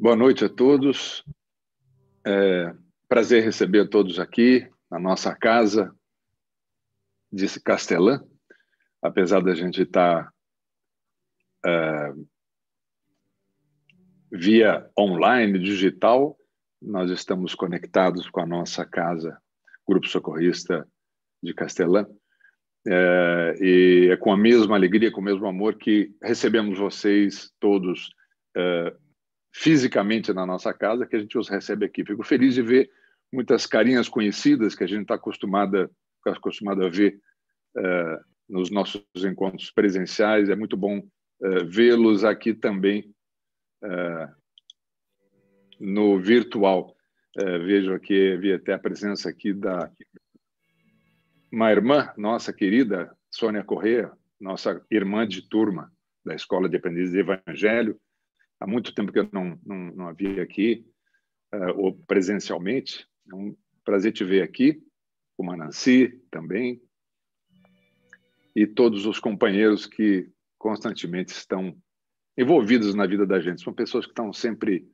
Boa noite a todos. Prazer receber todos aqui na nossa casa de Castelã. Apesar da gente estar via online, digital, nós estamos conectados com a nossa casa, Grupo Socorrista de Castelã. E é com a mesma alegria, com o mesmo amor que recebemos vocês todos fisicamente na nossa casa, que a gente os recebe aqui. Fico feliz de ver muitas carinhas conhecidas que a gente está acostumado a ver nos nossos encontros presenciais. É muito bom vê-los aqui também no virtual. Vejo aqui, vi até a presença aqui da uma irmã nossa querida, Sônia Corrêa, nossa irmã de turma da Escola de Aprendizes de Evangelho. Há muito tempo que eu não a vi aqui, ou presencialmente. É um prazer te ver aqui, como a Nancy também, e todos os companheiros que constantemente estão envolvidos na vida da gente. São pessoas que estão sempre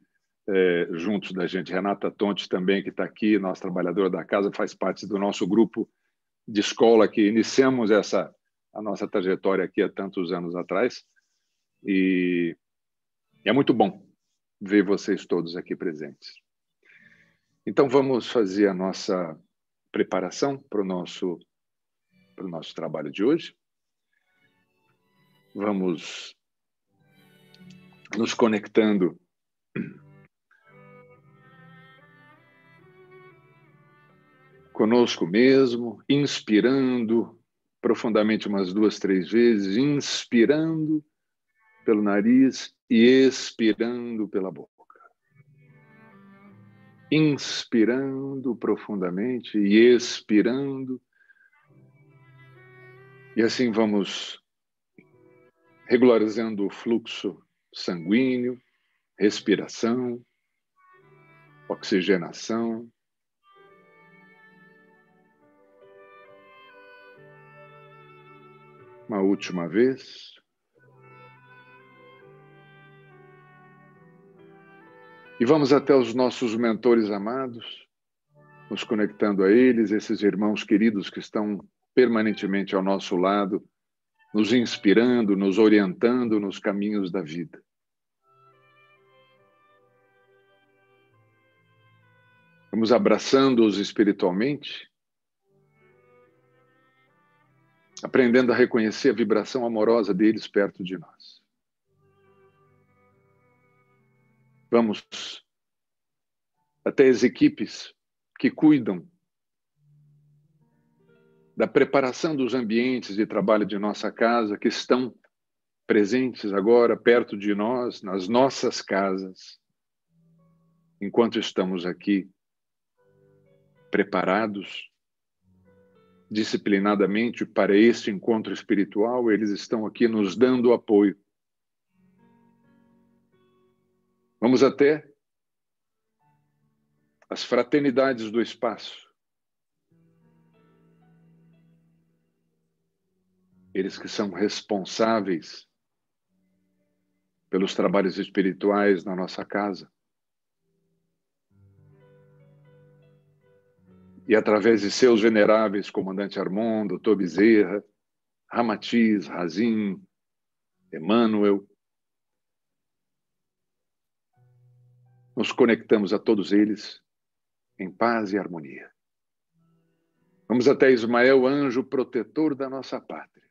juntos da gente. Renata Tontes também, que está aqui, nossa trabalhadora da casa, faz parte do nosso grupo de escola que iniciamos a nossa trajetória aqui há tantos anos atrás. E é muito bom ver vocês todos aqui presentes. Então, vamos fazer a nossa preparação para o nosso trabalho de hoje. Vamos nos conectando conosco mesmo, inspirando profundamente umas 2, 3 vezes, inspirando pelo nariz e expirando pela boca. Inspirando profundamente e expirando. E assim vamos regularizando o fluxo sanguíneo, respiração, oxigenação. Uma última vez. E vamos até os nossos mentores amados, nos conectando a eles, esses irmãos queridos que estão permanentemente ao nosso lado, nos inspirando, nos orientando nos caminhos da vida. Vamos abraçando-os espiritualmente, aprendendo a reconhecer a vibração amorosa deles perto de nós. Vamos até as equipes que cuidam da preparação dos ambientes de trabalho de nossa casa, que estão presentes agora perto de nós, nas nossas casas, enquanto estamos aqui preparados disciplinadamente para este encontro espiritual. Eles estão aqui nos dando apoio. Vamos até as fraternidades do espaço. Eles que são responsáveis pelos trabalhos espirituais na nossa casa. E através de seus veneráveis, comandante Armando, doutor Bezerra, Ramatiz, Razim, Emmanuel, nos conectamos a todos eles em paz e harmonia. Vamos até Ismael, anjo protetor da nossa pátria,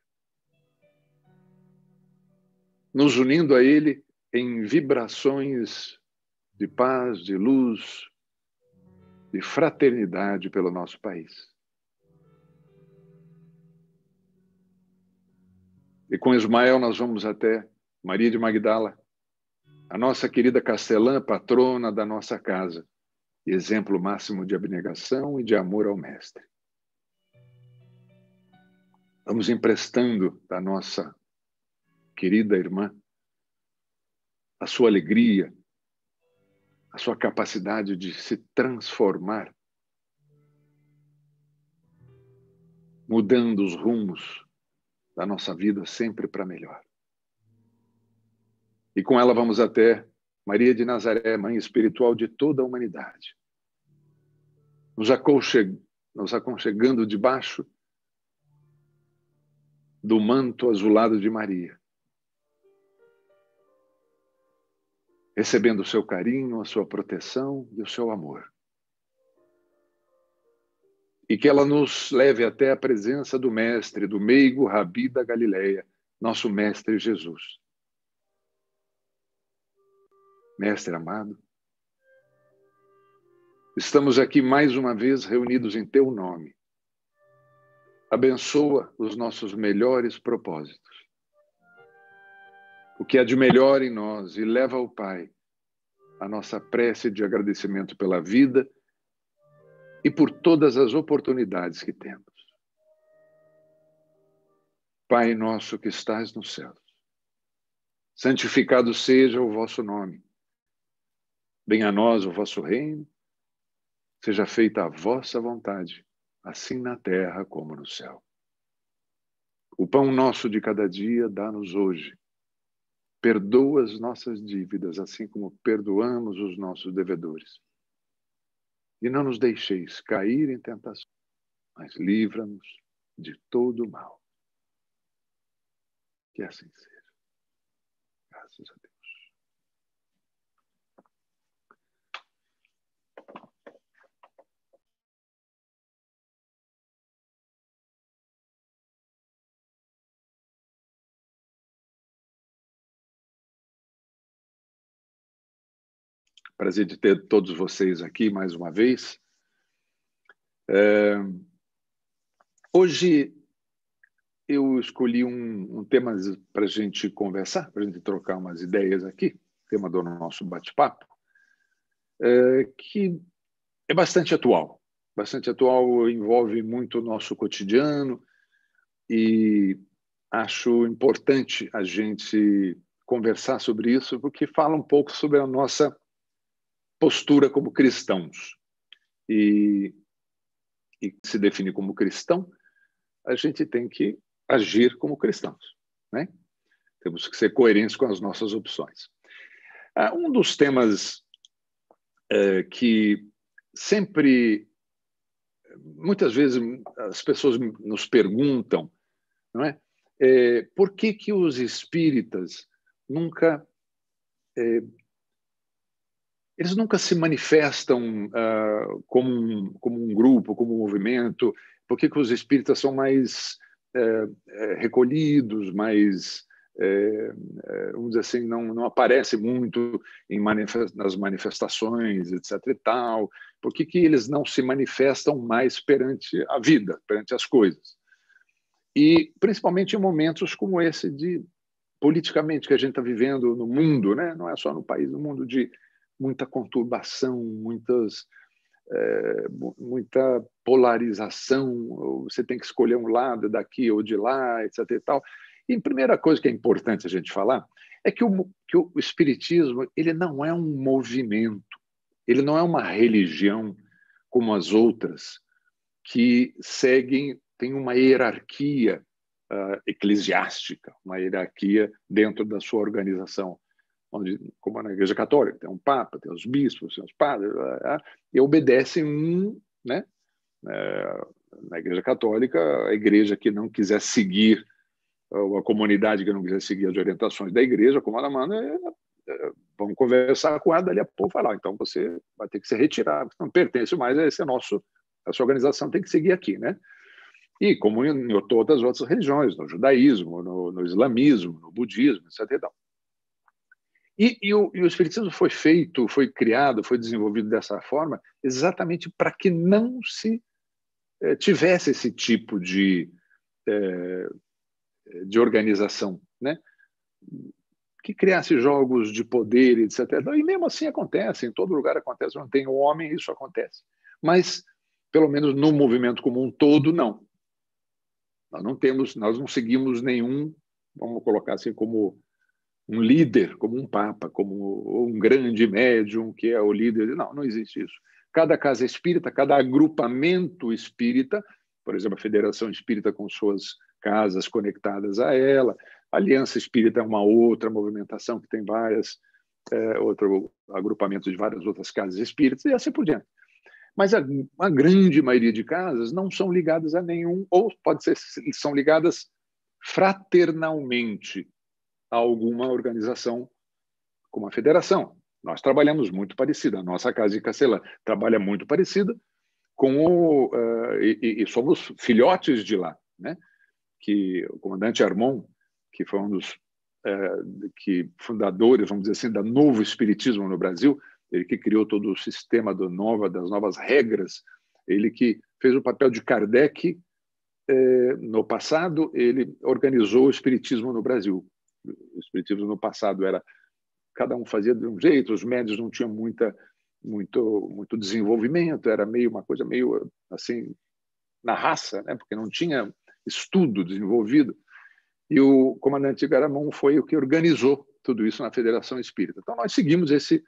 nos unindo a ele em vibrações de paz, de luz, de fraternidade pelo nosso país. E com Ismael nós vamos até Maria de Magdala, a nossa querida Castelã, patrona da nossa casa, exemplo máximo de abnegação e de amor ao Mestre. Vamos emprestando da nossa querida irmã a sua alegria, a sua capacidade de se transformar, mudando os rumos da nossa vida sempre para melhor. E com ela vamos até Maria de Nazaré, mãe espiritual de toda a humanidade, nos aconchegando debaixo do manto azulado de Maria, recebendo o seu carinho, a sua proteção e o seu amor. E que ela nos leve até a presença do Mestre, do meigo Rabi da Galileia, nosso Mestre Jesus. Mestre amado, estamos aqui mais uma vez reunidos em Teu nome. Abençoa os nossos melhores propósitos, o que há de melhor em nós, e leva ao Pai a nossa prece de agradecimento pela vida e por todas as oportunidades que temos. Pai nosso que estás nos céus, santificado seja o vosso nome. Venha a nós o vosso reino, seja feita a vossa vontade, assim na terra como no céu. O pão nosso de cada dia dá-nos hoje. Perdoa as nossas dívidas, assim como perdoamos os nossos devedores. E não nos deixeis cair em tentação, mas livra-nos de todo o mal. Que assim seja. Graças a Deus. Prazer de ter todos vocês aqui mais uma vez. Hoje eu escolhi um tema para a gente conversar, para a gente trocar umas ideias aqui, tema do nosso bate-papo, que é bastante atual, envolve muito o nosso cotidiano e acho importante a gente conversar sobre isso, porque fala um pouco sobre a nossa postura como cristãos. E se definir como cristão, a gente tem que agir como cristãos, né? Temos que ser coerentes com as nossas opções. Um dos temas que sempre, muitas vezes, as pessoas nos perguntam, não é? Por que os espíritas nunca eles nunca se manifestam como um grupo, como um movimento? Por que os espíritas são mais recolhidos, mais, vamos dizer assim, não aparecem muito nas manifestações, etc. e tal? Por que eles não se manifestam mais perante a vida, perante as coisas? E principalmente em momentos como esse politicamente que a gente está vivendo no mundo, né? Não é só no país, no mundo de muita conturbação, muita polarização, você tem que escolher um lado daqui ou de lá, etc. e tal. E a primeira coisa que é importante a gente falar é que o espiritismo ele não é um movimento, ele não é uma religião como as outras que tem uma hierarquia eclesiástica, uma hierarquia dentro da sua organização, onde, como na Igreja Católica, tem um Papa, tem os bispos, tem os padres, e obedecem né? Na Igreja Católica, a igreja que não quiser seguir, ou a comunidade que não quiser seguir as orientações da igreja, como ela manda, vamos conversar com ela, dali a pouco falar, então você vai ter que se retirar, você não pertence mais a essa organização tem que seguir aqui, né? E como em todas as outras religiões, no judaísmo, no islamismo, no budismo, etc. E o espiritismo foi criado, foi desenvolvido dessa forma exatamente para que não se tivesse esse tipo de organização, né? Que criasse jogos de poder, etc. E mesmo assim acontece, em todo lugar acontece, não tem o homem, isso acontece. Mas, pelo menos no movimento como um todo, não. Nós não seguimos nenhum, vamos colocar assim, como um líder, como um papa, como um grande médium que é o líder. Não existe isso. Cada casa espírita, cada agrupamento espírita, por exemplo, a Federação Espírita com suas casas conectadas a ela, a Aliança Espírita é uma outra movimentação que tem várias outro agrupamento de várias outras casas espíritas, e assim por diante. Mas a grande maioria de casas não são ligadas a nenhum, ou pode ser, são ligadas fraternalmente a alguma organização, como a federação. Nós trabalhamos muito parecido, a nossa casa de Castelã trabalha muito parecida com e somos filhotes de lá, né? Que o comandante Armon, que foi um dos fundadores, vamos dizer assim, da Novo Espiritismo no Brasil, ele que criou todo o sistema das novas regras, ele que fez o papel de Kardec no passado, ele organizou o espiritismo no Brasil. O espiritismo no passado era cada um fazia de um jeito, os médios não tinham muito desenvolvimento, era meio uma coisa meio assim na raça, né? Porque não tinha estudo desenvolvido. E o comandante Garamond foi o que organizou tudo isso na Federação Espírita. Então nós seguimos esse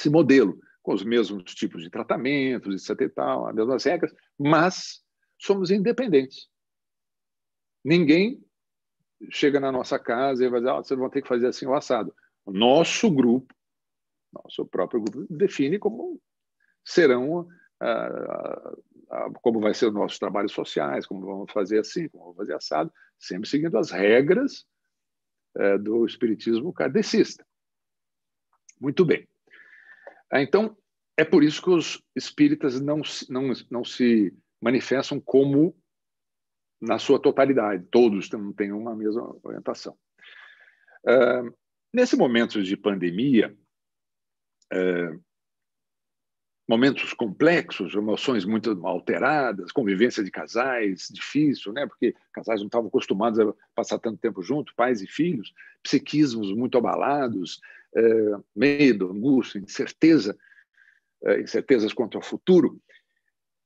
modelo com os mesmos tipos de tratamentos, etc. e tal, as mesmas regras, mas somos independentes. Ninguém chega na nossa casa e vai dizer, vocês vão ter que fazer assim o assado. O nosso grupo, nosso próprio grupo, define como serão, como vai ser os nossos trabalhos sociais, como vamos fazer assim, como vamos fazer assado, sempre seguindo as regras do espiritismo kardecista. Muito bem. Então, é por isso que os espíritas não se manifestam como na sua totalidade, todos não têm uma mesma orientação. Nesse momento de pandemia, momentos complexos, emoções muito alteradas, convivência de casais difícil, né? Porque casais não estavam acostumados a passar tanto tempo juntos, pais e filhos, psiquismos muito abalados, medo, angústia, incertezas quanto ao futuro.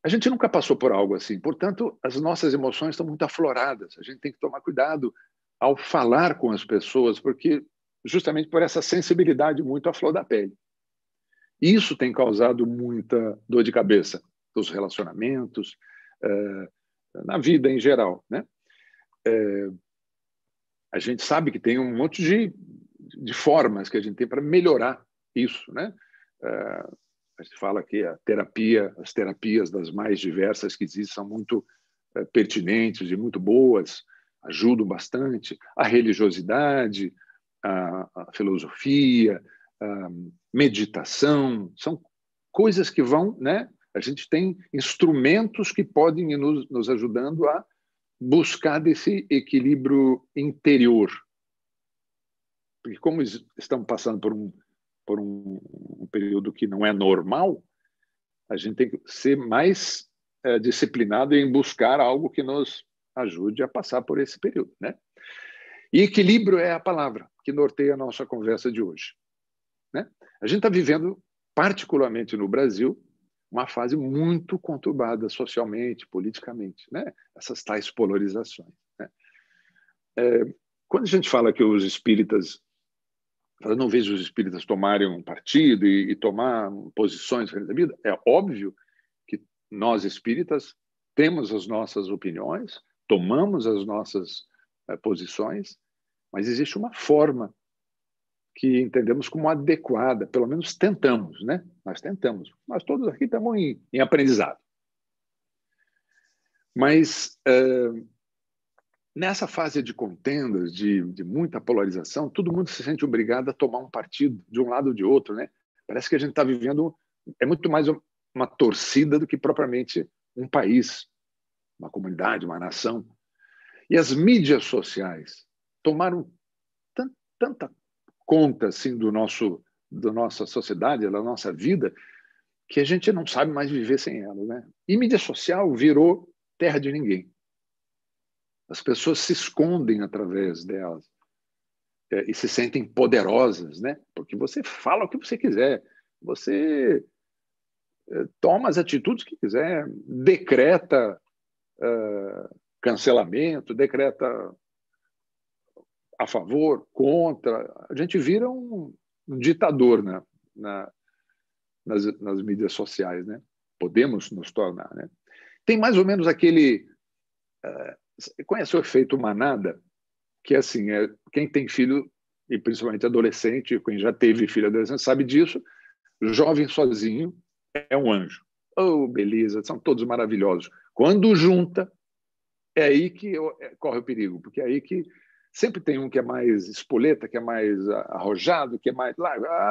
A gente nunca passou por algo assim, portanto, as nossas emoções estão muito afloradas. A gente tem que tomar cuidado ao falar com as pessoas, porque justamente por essa sensibilidade muito à flor da pele. Isso tem causado muita dor de cabeça nos relacionamentos, na vida em geral, né? A gente sabe que tem um monte de formas que a gente tem para melhorar isso, né? A gente fala que as terapias das mais diversas que existem são muito pertinentes e muito boas, ajudam bastante. A religiosidade, a filosofia, a meditação, são coisas que vão, né? A gente tem instrumentos que podem ir nos ajudando a buscar desse equilíbrio interior. Porque como estamos passando por um período que não é normal, a gente tem que ser mais disciplinado em buscar algo que nos ajude a passar por esse período, né? E equilíbrio é a palavra que norteia a nossa conversa de hoje, né? A gente está vivendo, particularmente no Brasil, uma fase muito conturbada socialmente, politicamente, né? Essas tais polarizações, né? Quando a gente fala que os espíritas, eu não vejo os espíritas tomarem um partido e tomar posições na vida, é óbvio que nós espíritas temos as nossas opiniões, tomamos as nossas posições, mas existe uma forma que entendemos como adequada, pelo menos tentamos, né? Nós tentamos. Nós todos aqui estamos em aprendizado. Mas nessa fase de contendas, de muita polarização, todo mundo se sente obrigado a tomar um partido de um lado ou de outro, né? Parece que a gente está vivendo, é muito mais uma torcida do que propriamente um país, uma comunidade, uma nação. E as mídias sociais tomaram tanta conta assim da nossa sociedade, da nossa vida, que a gente não sabe mais viver sem ela, né? E mídia social virou terra de ninguém. As pessoas se escondem através delas e se sentem poderosas, né? Porque você fala o que você quiser, você toma as atitudes que quiser, decreta cancelamento, decreta a favor, contra. A gente vira um ditador nas mídias sociais, né? Podemos nos tornar, né? Tem mais ou menos aquele... conhece o efeito manada? Que assim, quem tem filho e principalmente adolescente, quem já teve filho adolescente sabe disso, jovem sozinho é um anjo. Oh, beleza, são todos maravilhosos. Quando junta, é aí que corre o perigo, porque é aí que sempre tem um que é mais espoleta, que é mais arrojado, que é mais...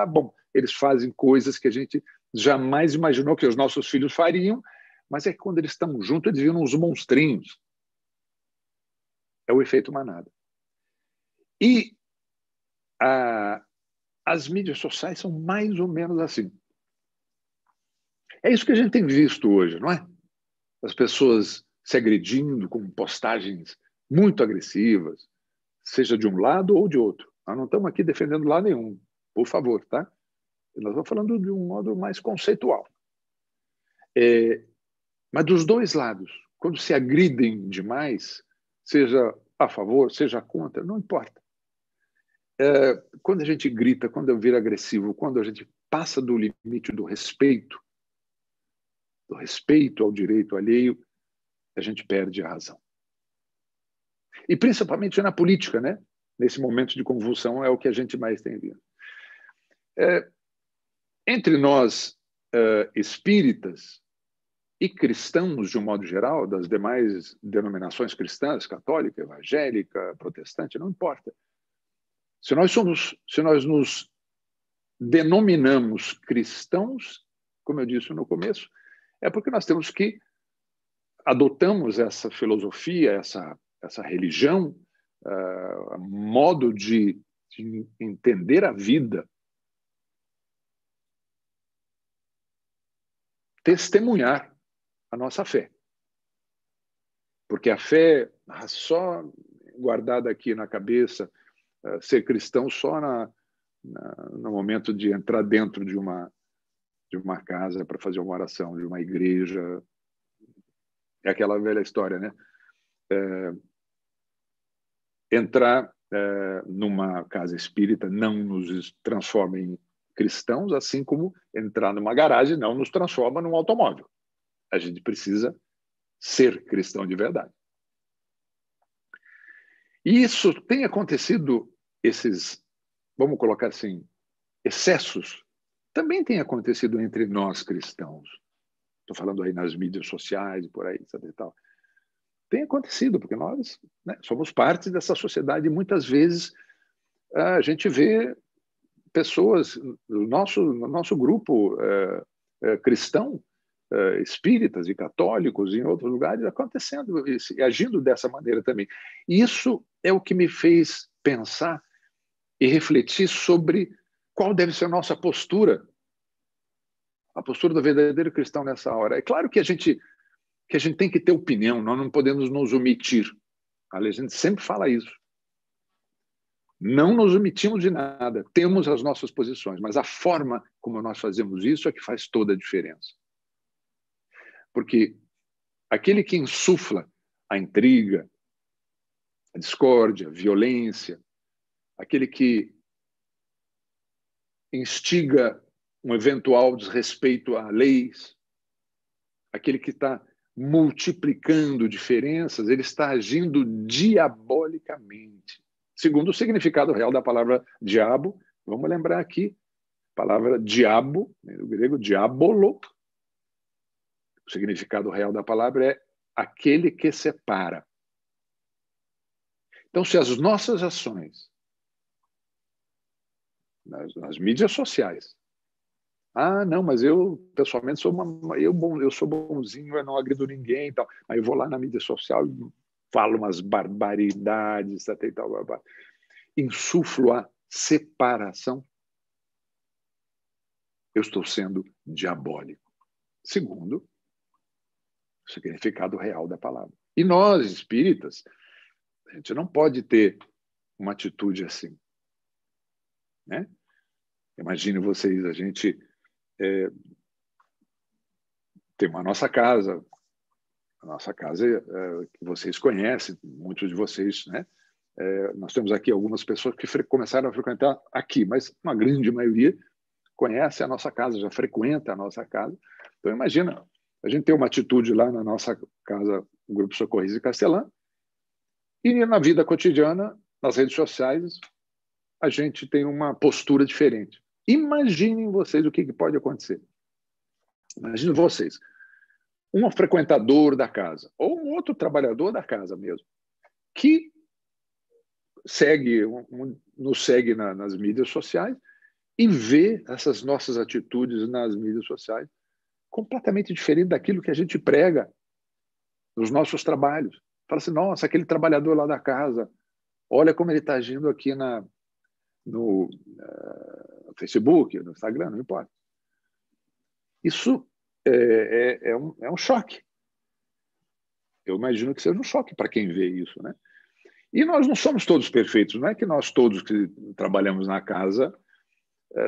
bom, eles fazem coisas que a gente jamais imaginou que os nossos filhos fariam, mas é que quando eles estão juntos, eles viram uns monstrinhos. É o efeito manada. E as mídias sociais são mais ou menos assim. É isso que a gente tem visto hoje, não é? As pessoas se agredindo com postagens muito agressivas, seja de um lado ou de outro. Nós não estamos aqui defendendo lado nenhum, por favor, tá? Nós estamos falando de um modo mais conceitual. Mas dos dois lados, quando se agridem demais, seja a favor, seja contra, não importa. Quando a gente grita, quando eu viro agressivo, quando a gente passa do limite do respeito ao direito alheio, a gente perde a razão. E principalmente na política, né? Nesse momento de convulsão é o que a gente mais tem visto. Entre nós, espíritas e cristãos, de um modo geral, das demais denominações cristãs, católica, evangélica, protestante, não importa. Se nós nos denominamos cristãos, como eu disse no começo, é porque nós temos que adotamos essa filosofia, essa religião, modo de entender a vida, testemunhar a nossa fé. Porque a fé, só guardada aqui na cabeça, ser cristão só no momento de entrar dentro de uma casa para fazer uma oração, de uma igreja. É aquela velha história, né? Entrar numa casa espírita não nos transforma em cristãos, assim como entrar numa garagem não nos transforma num automóvel. A gente precisa ser cristão de verdade. E isso tem acontecido, vamos colocar assim, excessos, também tem acontecido entre nós cristãos. Estou falando aí nas mídias sociais, por aí, sabe, e tal. Tem acontecido, porque nós, né, somos parte dessa sociedade e muitas vezes a gente vê pessoas no nosso grupo cristão, espíritas e católicos em outros lugares acontecendo e agindo dessa maneira também. Isso é o que me fez pensar e refletir sobre qual deve ser a nossa postura, a postura do verdadeiro cristão nessa hora. É claro que a gente tem que ter opinião, nós não podemos nos omitir. A gente sempre fala isso. Não nos omitimos de nada, temos as nossas posições, mas a forma como nós fazemos isso é que faz toda a diferença. Porque aquele que insufla a intriga, a discórdia, a violência, aquele que instiga um eventual desrespeito a leis, aquele que está multiplicando diferenças, ele está agindo diabolicamente. Segundo o significado real da palavra diabo, vamos lembrar aqui, a palavra diabo, no grego diabolo, o significado real da palavra é aquele que separa. Então, se as nossas ações nas mídias sociais, não, mas eu pessoalmente eu sou bonzinho, eu não agredo ninguém e tal, aí eu vou lá na mídia social e falo umas barbaridades, até e tal, insuflo a separação, eu estou sendo diabólico, segundo o significado real da palavra. E nós, espíritas, a gente não pode ter uma atitude assim, né? Imagine vocês, a gente tem a nossa casa que vocês conhecem, muitos de vocês, né? Nós temos aqui algumas pessoas que começaram a frequentar aqui, mas uma grande maioria conhece a nossa casa, já frequenta a nossa casa. Então, imagina, a gente tem uma atitude lá na nossa casa, o Grupo Socorris e Castelã, e na vida cotidiana, nas redes sociais, a gente tem uma postura diferente. Imaginem vocês o que pode acontecer. Imaginem vocês, um frequentador da casa, ou um outro trabalhador da casa mesmo, que nos segue nas mídias sociais e vê essas nossas atitudes nas mídias sociais completamente diferente daquilo que a gente prega nos nossos trabalhos. Fala assim, nossa, aquele trabalhador lá da casa, olha como ele está agindo aqui no Facebook, no Instagram, não importa. Isso é um choque. Eu imagino que seja um choque para quem vê isso, né? E nós não somos todos perfeitos, não é que nós todos que trabalhamos na casa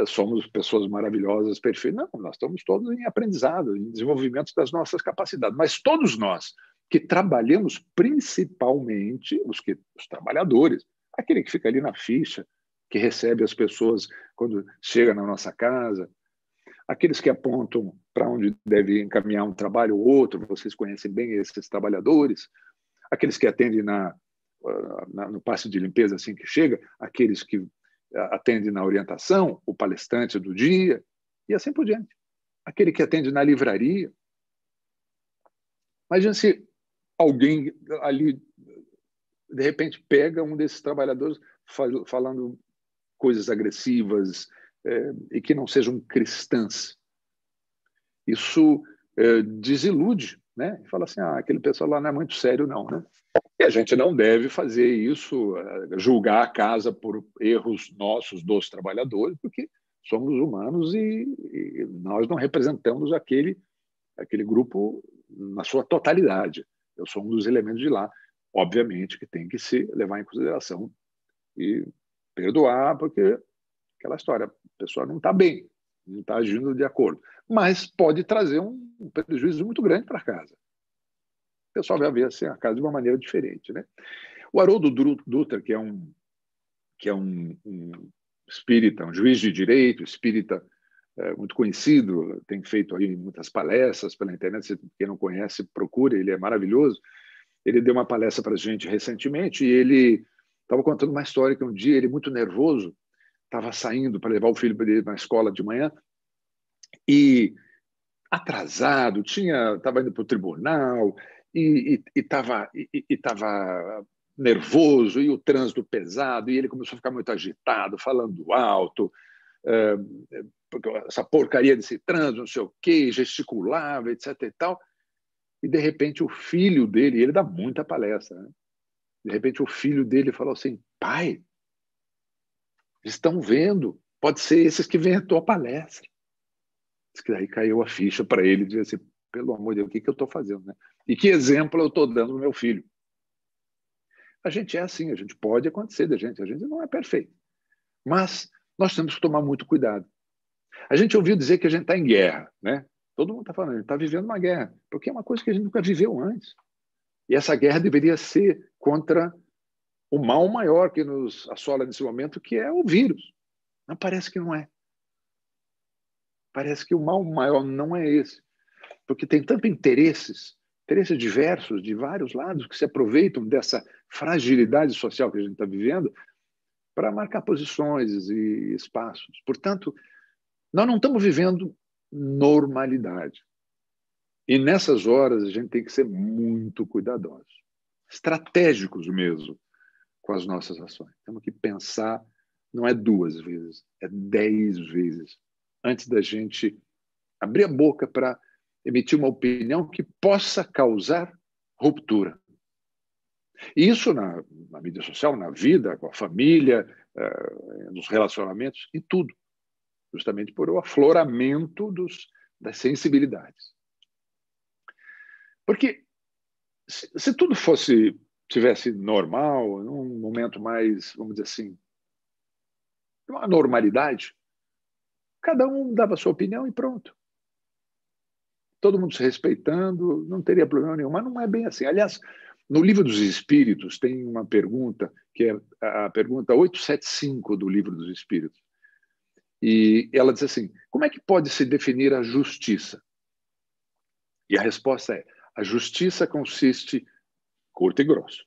somos pessoas maravilhosas, perfeitas. Não, nós estamos todos em aprendizado, em desenvolvimento das nossas capacidades. Mas todos nós que trabalhamos, principalmente os trabalhadores, aquele que fica ali na ficha, que recebe as pessoas quando chega na nossa casa, aqueles que apontam para onde deve encaminhar um trabalho ou outro, vocês conhecem bem esses trabalhadores, aqueles que atendem no passe de limpeza assim que chega, aqueles que atendem na orientação, o palestrante do dia, e assim por diante. Aquele que atende na livraria. Imagina se alguém ali, de repente, pega um desses trabalhadores falando coisas agressivas e que não sejam cristãs. Isso desilude, né? E fala assim, aquele pessoal lá não é muito sério, não, né? E a gente não deve fazer isso, julgar a casa por erros nossos dos trabalhadores, porque somos humanos e nós não representamos aquele grupo na sua totalidade. Eu sou um dos elementos de lá, obviamente, que tem que se levar em consideração e perdoar, porque aquela história, a pessoa não está bem, não está agindo de acordo, mas pode trazer um prejuízo muito grande para casa. O pessoal vai ver assim, a casa de uma maneira diferente, né? O Haroldo Dutra, que é um espírita, um juiz de direito, espírita muito conhecido, tem feito aí muitas palestras pela internet, se quem não conhece, procure, ele é maravilhoso. Ele deu uma palestra para a gente recentemente e ele estava contando uma história que um dia ele, muito nervoso, estava saindo para levar o filho dele na escola de manhã e atrasado, estava indo para o tribunal e estava nervoso e o trânsito pesado e ele começou a ficar muito agitado, falando alto, essa porcaria desse trânsito, não sei o quê, gesticulava, etc. e tal. E, de repente, o filho dele, ele dá muita palestra, né? De repente, o filho dele falou assim, pai, eles estão vendo, pode ser esses que vêm a tua palestra. Diz que daí caiu a ficha para ele, dizer assim, pelo amor de Deus, o que eu estou fazendo, né? E que exemplo eu estou dando ao meu filho? A gente é assim, a gente pode acontecer a gente não é perfeito. Mas nós temos que tomar muito cuidado. A gente ouviu dizer que a gente está em guerra, né? Todo mundo está falando, a gente está vivendo uma guerra, porque é uma coisa que a gente nunca viveu antes. E essa guerra deveria ser contra o mal maior que nos assola nesse momento, que é o vírus. Mas parece que não é. Parece que o mal maior não é esse. Porque tem tantos interesses diversos, de vários lados, que se aproveitam dessa fragilidade social que a gente está vivendo para marcar posições e espaços. Portanto, nós não estamos vivendo normalidade. E nessas horas a gente tem que ser muito cuidadosos, estratégicos mesmo com as nossas ações. Temos que pensar, não é 2 vezes, é 10 vezes, antes da gente abrir a boca para emitir uma opinião que possa causar ruptura. E isso na mídia social, na vida, com a família, nos relacionamentos, em tudo. Justamente por o afloramento das sensibilidades. Porque se tudo tivesse normal, num momento mais, vamos dizer assim, uma normalidade, cada um dava a sua opinião e pronto. Todo mundo se respeitando, não teria problema nenhum. Mas não é bem assim. Aliás, no Livro dos Espíritos tem uma pergunta, que é a pergunta 875 do Livro dos Espíritos. E ela diz assim, como é que pode se definir a justiça? E a resposta é, a justiça consiste, curto e grosso,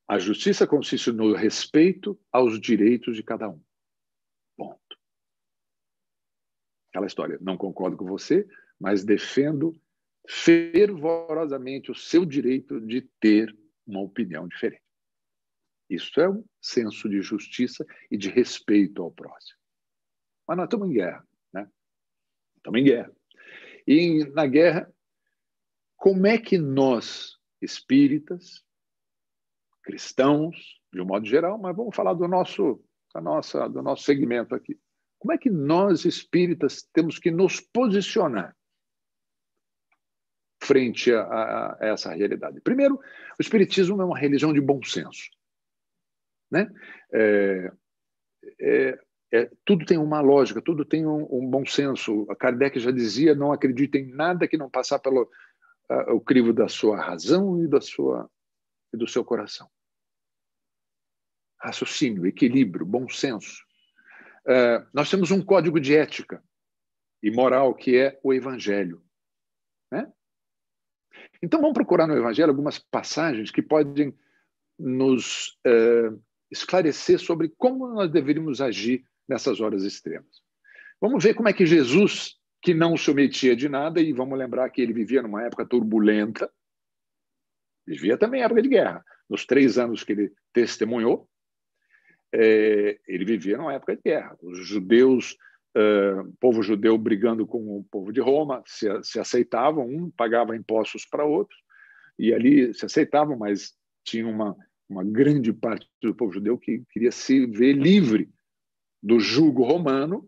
A justiça consiste no respeito aos direitos de cada um. Ponto. Aquela história, não concordo com você, mas defendo fervorosamente o seu direito de ter uma opinião diferente. Isso é um senso de justiça e de respeito ao próximo. Mas nós estamos em guerra, né? Estamos em guerra. E na guerra, como é que nós, espíritas, cristãos, de um modo geral, mas vamos falar do nosso segmento aqui. Como é que nós, espíritas, temos que nos posicionar frente a essa realidade? Primeiro, o espiritismo é uma religião de bom senso, né? Tudo tem uma lógica, tudo tem um bom senso. A Kardec já dizia, não acredite em nada que não passar pelo o crivo da sua razão e do seu coração. Raciocínio, equilíbrio, bom senso. Nós temos um código de ética e moral que é o Evangelho, né? Então, vamos procurar no Evangelho algumas passagens que podem nos esclarecer sobre como nós deveríamos agir nessas horas extremas. Vamos ver como é que Jesus, que não se omitia de nada, e vamos lembrar que ele vivia numa época turbulenta, vivia também em época de guerra. Nos 3 anos que ele testemunhou, ele vivia numa época de guerra. Os judeus, o povo judeu brigando com o povo de Roma, se aceitavam, um pagava impostos para outro, e ali se aceitavam, mas tinha uma grande parte do povo judeu que queria se ver livre do jugo romano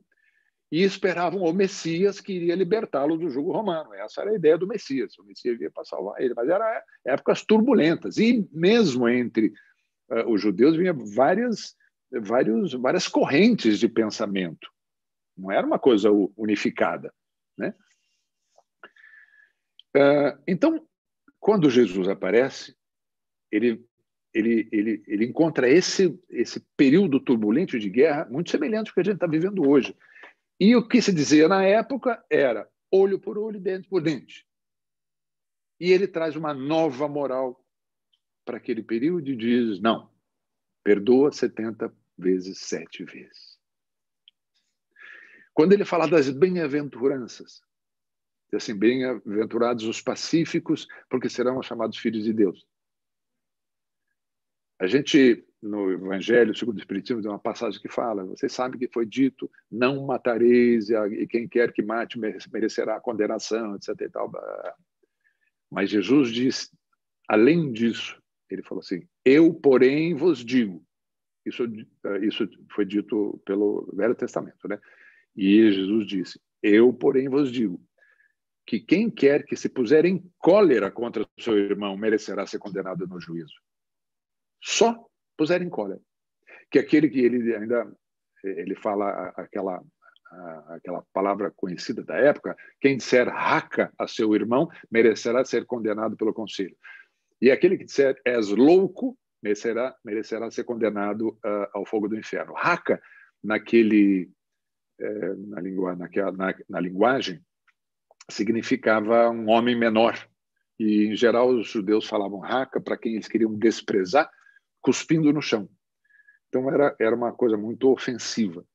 e esperavam o Messias que iria libertá-lo do jugo romano. Essa era a ideia do Messias. O Messias vinha para salvar ele, mas eram épocas turbulentas. E mesmo entre os judeus vinha várias correntes de pensamento. Não era uma coisa unificada, né? Então, quando Jesus aparece, ele encontra esse período turbulento de guerra muito semelhante ao que a gente está vivendo hoje. E o que se dizia na época era olho por olho, dente por dente. E ele traz uma nova moral para aquele período e diz, não, perdoa 70 vezes 7 vezes. Quando ele fala das bem-aventuranças, assim, bem-aventurados os pacíficos, porque serão chamados filhos de Deus. A gente, no Evangelho segundo o Espiritismo, tem uma passagem que fala, vocês sabem que foi dito, não matareis, e quem quer que mate merecerá a condenação, etc. E tal. Mas Jesus diz, além disso, ele falou assim, eu, porém, vos digo. Isso foi dito pelo Velho Testamento, né? E Jesus disse, eu, porém, vos digo, que quem quer que se puser em cólera contra seu irmão merecerá ser condenado no juízo. Só puser em cólera. Que aquele que ele fala aquela palavra conhecida da época, quem disser raca a seu irmão merecerá ser condenado pelo conselho. E aquele que disser és louco merecerá ser condenado ao fogo do inferno. Raca, na linguagem, significava um homem menor. E, em geral, os judeus falavam raca para quem eles queriam desprezar, cuspindo no chão. Então, era uma coisa muito ofensiva.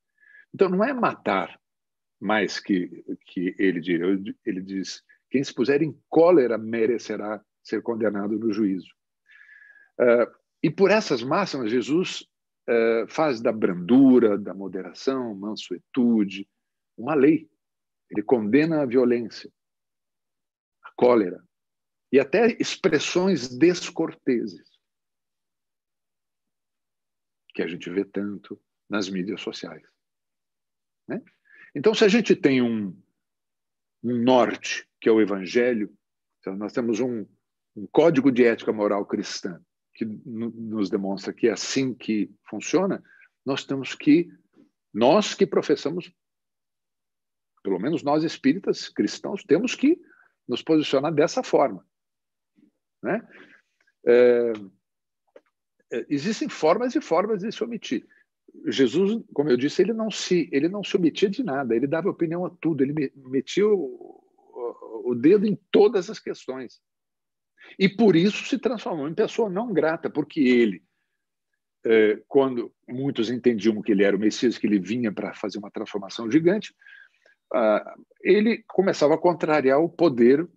Então, não é matar mais que ele diz. Ele diz, quem se puser em cólera merecerá ser condenado no juízo. E por essas máximas, Jesus faz da brandura, da moderação, mansuetude, uma lei. Ele condena a violência, a cólera, e até expressões descorteses, que a gente vê tanto nas mídias sociais, né? Então, se a gente tem um norte, que é o Evangelho, então nós temos um código de ética moral cristã que nos demonstra que é assim que funciona, nós que professamos, pelo menos nós espíritas cristãos, temos que nos posicionar dessa forma, né? Existem formas e formas de se omitir. Jesus, como eu disse, ele não se omitia de nada, ele dava opinião a tudo, ele metia o dedo em todas as questões. E por isso se transformou em pessoa não grata, porque ele, quando muitos entendiam que ele era o Messias, que ele vinha para fazer uma transformação gigante, ele começava a contrariar o poder,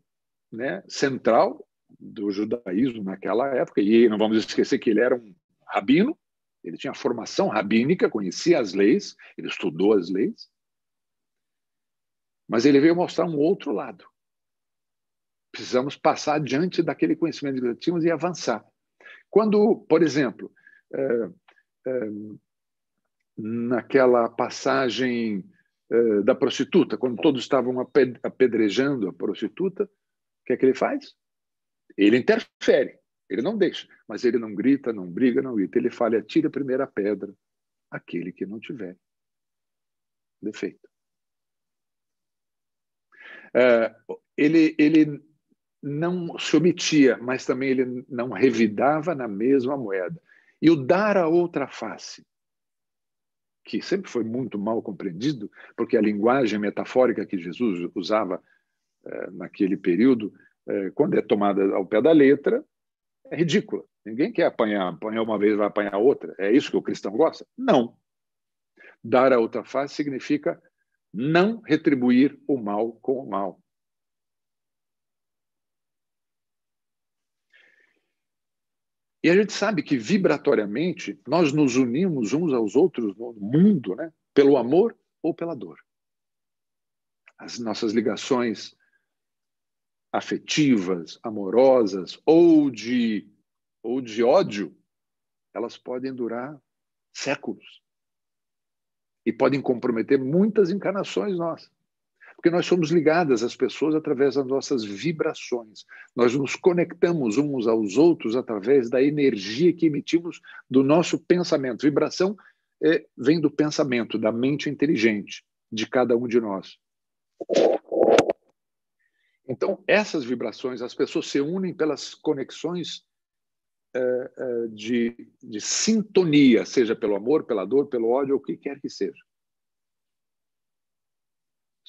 né, central do judaísmo naquela época. E não vamos esquecer que ele era um rabino, ele tinha formação rabínica, conhecia as leis, ele estudou as leis, mas ele veio mostrar um outro lado. Precisamos passar adiante daquele conhecimento que tínhamos e avançar. Quando, por exemplo, naquela passagem da prostituta, quando todos estavam apedrejando a prostituta, o que é que ele faz? Ele interfere, ele não deixa, mas ele não grita, não briga, não grita. Ele fala: atire a primeira pedra aquele que não tiver defeito. Ele não se omitia, mas também ele não revidava na mesma moeda. E o dar a outra face, que sempre foi muito mal compreendido, porque a linguagem metafórica que Jesus usava naquele período, quando é tomada ao pé da letra, é ridícula. Ninguém quer apanhar uma vez, vai apanhar outra. É isso que o cristão gosta? Não. Dar a outra face significa não retribuir o mal com o mal. E a gente sabe que, vibratoriamente, nós nos unimos uns aos outros no mundo, né? Pelo amor ou pela dor. As nossas ligações afetivas, amorosas ou de ódio, elas podem durar séculos e podem comprometer muitas encarnações nossas. Porque nós somos ligadas às pessoas através das nossas vibrações. Nós nos conectamos uns aos outros através da energia que emitimos do nosso pensamento. Vibração vem do pensamento, da mente inteligente de cada um de nós. Então, essas vibrações, as pessoas se unem pelas conexões de sintonia, seja pelo amor, pela dor, pelo ódio, ou o que quer que seja.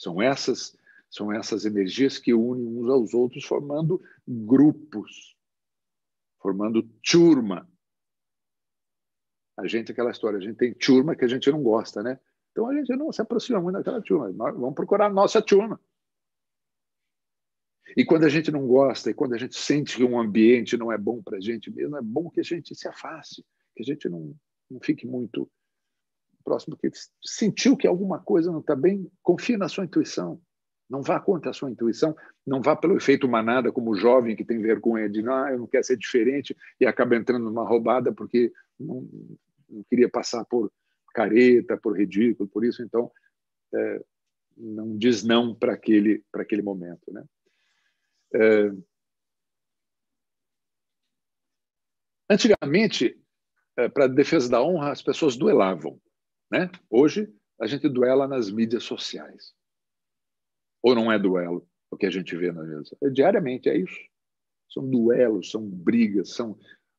São essas energias que unem uns aos outros, formando grupos, formando turma. Aquela história, a gente tem turma que a gente não gosta, né? Então a gente não se aproxima muito daquela turma. Nós vamos procurar a nossa turma. E quando a gente não gosta, e quando a gente sente que um ambiente não é bom para a gente mesmo, é bom que a gente se afaste, que a gente não fique muito próximo, porque sentiu que alguma coisa não está bem, confie na sua intuição. Não vá contra a sua intuição, não vá pelo efeito manada, como o jovem que tem vergonha de eu não quero ser diferente e acaba entrando numa roubada porque não queria passar por careta, por ridículo, por isso, então, não diz não para aquele momento, né? Antigamente, para a defesa da honra, as pessoas duelavam, né? Hoje, a gente duela nas mídias sociais. Ou não é duelo, o que a gente vê na mesa? Diariamente, é isso. São duelos, são brigas,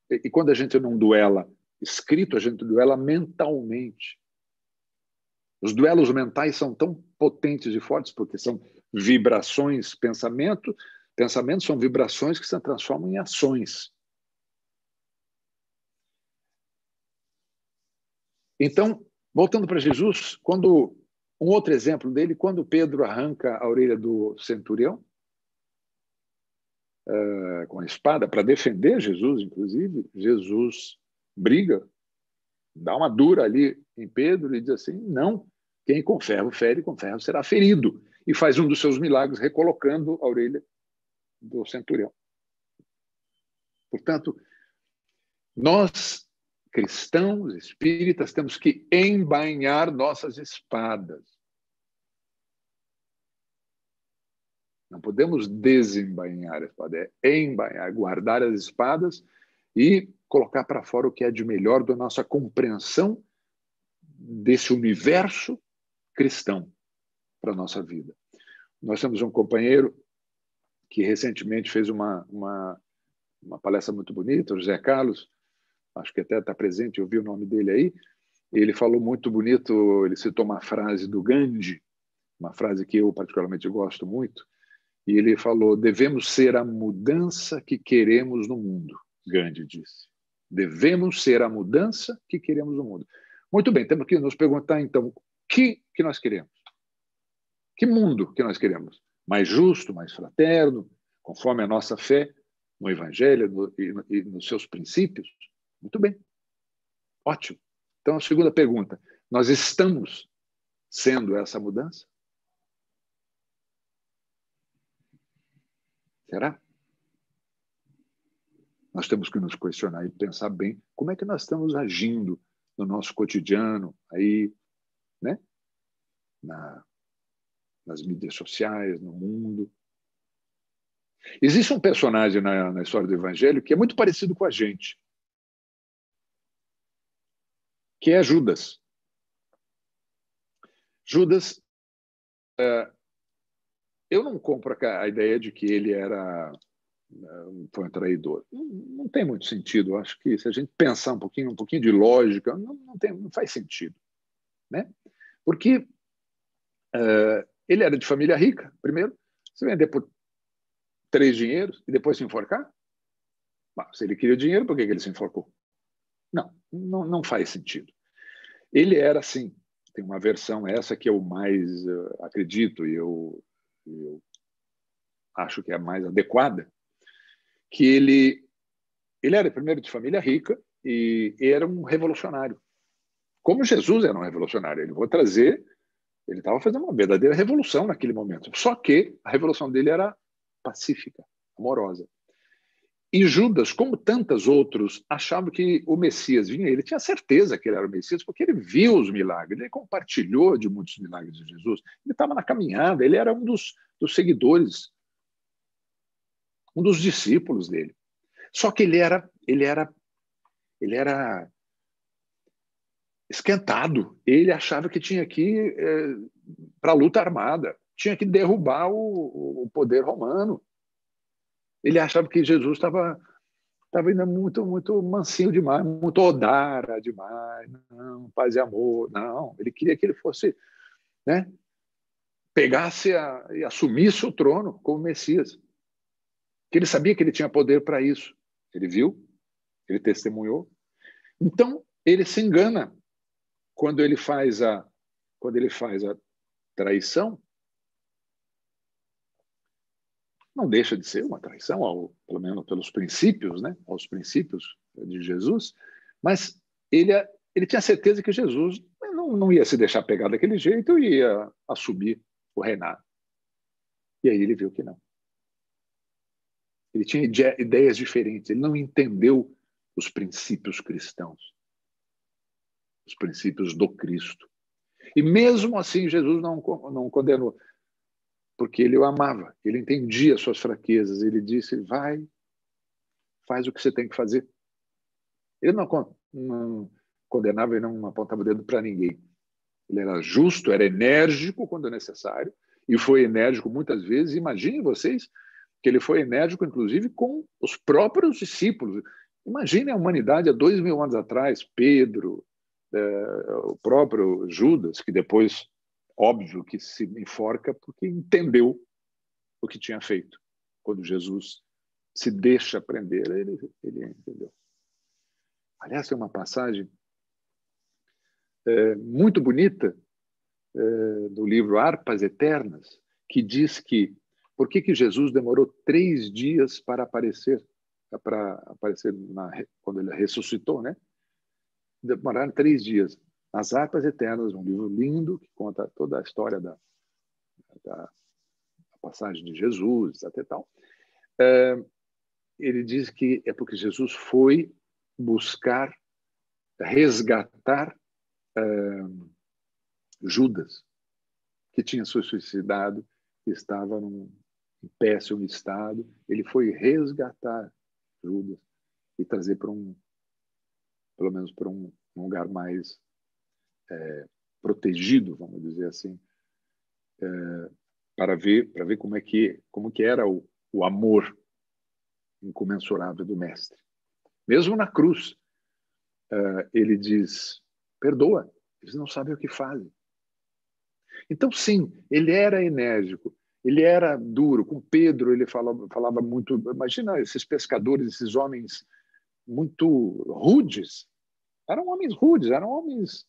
E quando a gente não duela escrito, a gente duela mentalmente. Os duelos mentais são tão potentes e fortes porque são vibrações, pensamentos são vibrações que se transformam em ações. Então, voltando para Jesus, um outro exemplo dele, quando Pedro arranca a orelha do centurião, com a espada, para defender Jesus, inclusive, Jesus briga, dá uma dura ali em Pedro e diz assim, não, quem com ferro fere, com ferro será ferido. E faz um dos seus milagres, recolocando a orelha do centurião. Portanto, nós, cristãos, espíritas, temos que embainhar nossas espadas. Não podemos desembainhar a espada, é embainhar, guardar as espadas e colocar para fora o que é de melhor da nossa compreensão desse universo cristão para a nossa vida. Nós temos um companheiro que recentemente fez uma palestra muito bonita, o José Carlos, acho que até está presente, eu vi o nome dele aí, ele falou muito bonito, ele citou uma frase do Gandhi, uma frase que eu particularmente gosto muito, e ele falou, devemos ser a mudança que queremos no mundo, Gandhi disse. Devemos ser a mudança que queremos no mundo. Muito bem, temos que nos perguntar, então, o que nós queremos? Que mundo que nós queremos? Mais justo, mais fraterno, conforme a nossa fé no Evangelho e nos seus princípios? Muito bem. Ótimo. Então, a segunda pergunta. Nós estamos sendo essa mudança? Será? Nós temos que nos questionar e pensar bem como é que nós estamos agindo no nosso cotidiano, aí, né? Nas mídias sociais, no mundo. Existe um personagem na história do Evangelho que é muito parecido com a gente, que é Judas. Judas, eu não compro a ideia de que ele foi um traidor. Não tem muito sentido. Eu acho que se a gente pensar um pouquinho de lógica, não faz sentido, né? Porque ele era de família rica, primeiro. Você vender por 3 dinheiros e depois se enforcar? Bom, se ele queria dinheiro, por que ele se enforcou? Não faz sentido. Ele era assim. Tem uma versão, essa que eu mais acredito e eu acho que é a mais adequada, que ele era primeiro de família rica e era um revolucionário. Como Jesus era um revolucionário. Ele estava fazendo uma verdadeira revolução naquele momento. Só que a revolução dele era pacífica, amorosa. E Judas, como tantos outros, achava que o Messias vinha. Ele tinha certeza que ele era o Messias, porque ele viu os milagres, ele compartilhou de muitos milagres de Jesus. Ele estava na caminhada, ele era um dos seguidores, um dos discípulos dele. Só que ele era esquentado. Ele achava que tinha que ir para a luta armada, tinha que derrubar o poder romano. Ele achava que Jesus estava indo muito mansinho demais, muito odara demais, não, paz e amor, não. Ele queria que ele fosse, né, pegasse e assumisse o trono como Messias. Que ele sabia que ele tinha poder para isso. Ele viu, ele testemunhou. Então, ele se engana quando ele faz a traição. Não deixa de ser uma traição, pelo menos pelos princípios, né? Aos princípios de Jesus, mas ele tinha certeza que Jesus não ia se deixar pegar daquele jeito e ia assumir o reinado. E aí ele viu que não. Ele tinha ideias diferentes, ele não entendeu os princípios cristãos, os princípios do Cristo. E mesmo assim Jesus não condenou, porque ele o amava, ele entendia suas fraquezas, ele disse, vai, faz o que você tem que fazer. Ele não condenava e não apontava o dedo para ninguém. Ele era justo, era enérgico quando necessário, e foi enérgico muitas vezes. Imaginem vocês que ele foi enérgico, inclusive, com os próprios discípulos. Imaginem a humanidade há 2000 anos atrás, Pedro, o próprio Judas, que depois, óbvio, que se enforca porque entendeu o que tinha feito. Quando Jesus se deixa prender, ele entendeu. Aliás, tem uma passagem muito bonita do livro Harpas Eternas, que diz que por que Jesus demorou 3 dias para aparecer quando ele ressuscitou, né? Demoraram 3 dias. As Harpas Eternas, um livro lindo que conta toda a história da passagem de Jesus, até tal. Ele diz que é porque Jesus foi buscar resgatar Judas, que tinha se suicidado, que estava num péssimo estado. Ele foi resgatar Judas e trazer pelo menos para um lugar mais protegido, vamos dizer assim, para ver como que era o amor incomensurável do mestre. Mesmo na cruz, ele diz, perdoa, eles não sabem o que fazem. Então, sim, ele era enérgico, ele era duro. Com Pedro, ele falava muito. Imagina esses pescadores, esses homens muito rudes. Eram homens rudes, eram homens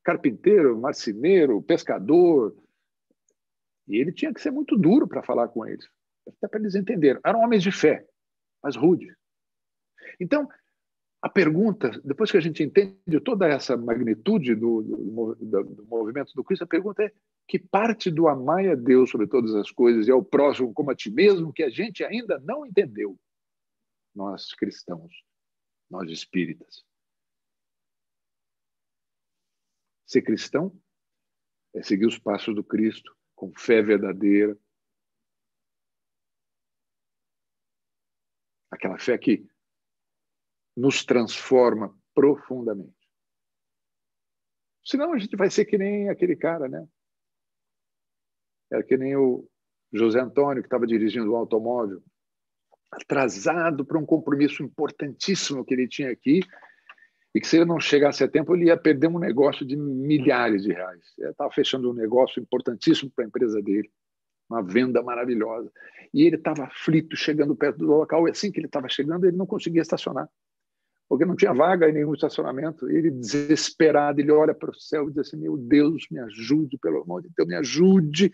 carpinteiro, marceneiro, pescador. E ele tinha que ser muito duro para falar com eles, até para eles entenderem. Eram homens de fé, mas rudes. Então, a pergunta, depois que a gente entende toda essa magnitude do movimento do Cristo, a pergunta é: que parte do amar a Deus sobre todas as coisas e ao próximo como a ti mesmo que a gente ainda não entendeu? Nós cristãos, nós espíritas. Ser cristão é seguir os passos do Cristo com fé verdadeira. Aquela fé que nos transforma profundamente. Senão a gente vai ser que nem aquele cara, né? Era que nem o José Antônio, que estava dirigindo um automóvel, atrasado para um compromisso importantíssimo que ele tinha aqui, e que se ele não chegasse a tempo, ele ia perder um negócio de milhares de reais. Ele estava fechando um negócio importantíssimo para a empresa dele, uma venda maravilhosa. E ele estava aflito, chegando perto do local, e assim que ele estava chegando, ele não conseguia estacionar, porque não tinha vaga em nenhum estacionamento. Ele, desesperado, ele olha para o céu e diz assim: meu Deus, me ajude, pelo amor de Deus, me ajude.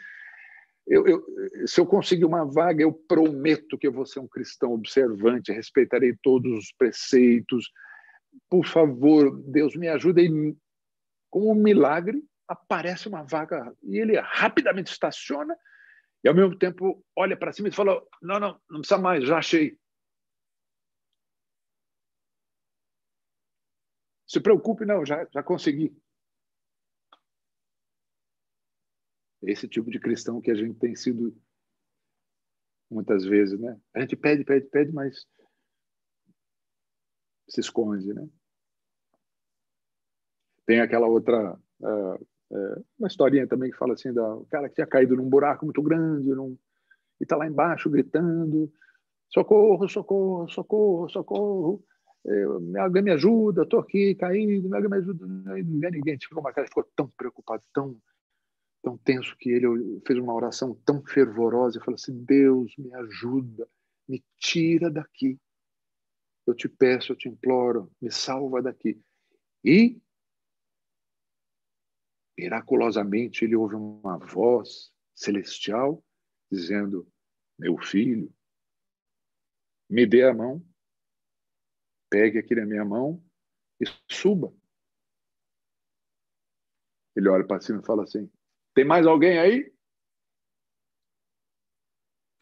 Se eu conseguir uma vaga, eu prometo que eu vou ser um cristão observante, respeitarei todos os preceitos. Por favor, Deus, me ajuda. E, como um milagre, aparece uma vaga e ele rapidamente estaciona e, ao mesmo tempo, olha para cima e fala: não precisa mais, já achei. Se preocupe, não, já consegui. Esse tipo de cristão que a gente tem sido muitas vezes, né? A gente pede, mas se esconde, né? Tem aquela outra, uma historinha também que fala assim, do cara que tinha caído num buraco muito grande e está lá embaixo gritando: socorro, socorro, socorro, socorro, alguém me ajuda, estou aqui caído, alguém me ajuda. Ninguém ficou uma cara, ficou tão preocupado, tão tenso, que ele fez uma oração tão fervorosa e falou assim: Deus, me ajuda, me tira daqui. Eu te peço, eu te imploro, me salva daqui. E, miraculosamente, ele ouve uma voz celestial dizendo: meu filho, me dê a mão, pegue aqui na minha mão e suba. Ele olha para cima e fala assim: tem mais alguém aí?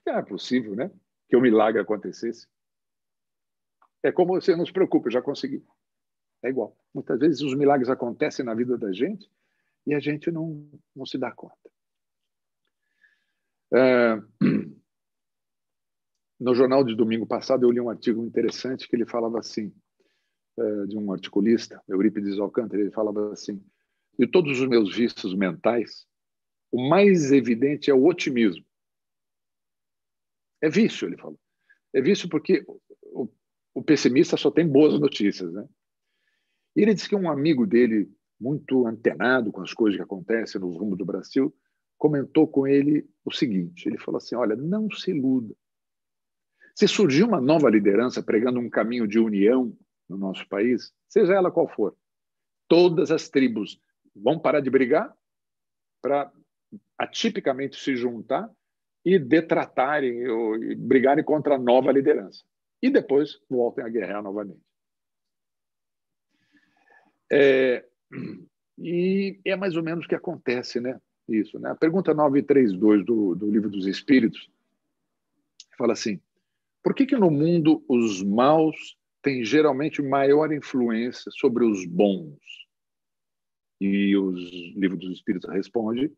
Não é possível, né? Que o milagre acontecesse. É como você: não se preocupe, eu já consegui. É igual. Muitas vezes os milagres acontecem na vida da gente e a gente não se dá conta. No jornal de domingo passado, eu li um artigo interessante que ele falava assim, de um articulista, Eurípides Alcântara. Ele falava assim: de todos os meus vícios mentais, o mais evidente é o otimismo. É vício, ele falou. É vício porque o pessimista só tem boas notícias, né? E ele disse que um amigo dele, muito antenado com as coisas que acontecem no rumo do Brasil, comentou com ele o seguinte: ele falou assim: olha, não se iluda. Se surgir uma nova liderança pregando um caminho de união no nosso país, seja ela qual for, todas as tribos vão parar de brigar para atipicamente se juntar e detratarem ou brigarem contra a nova liderança. E depois voltem a guerrear novamente. E é mais ou menos o que acontece, né? Isso, né? A pergunta 932 do Livro dos Espíritos fala assim: por que no mundo os maus têm geralmente maior influência sobre os bons? E o Livro dos Espíritos responde: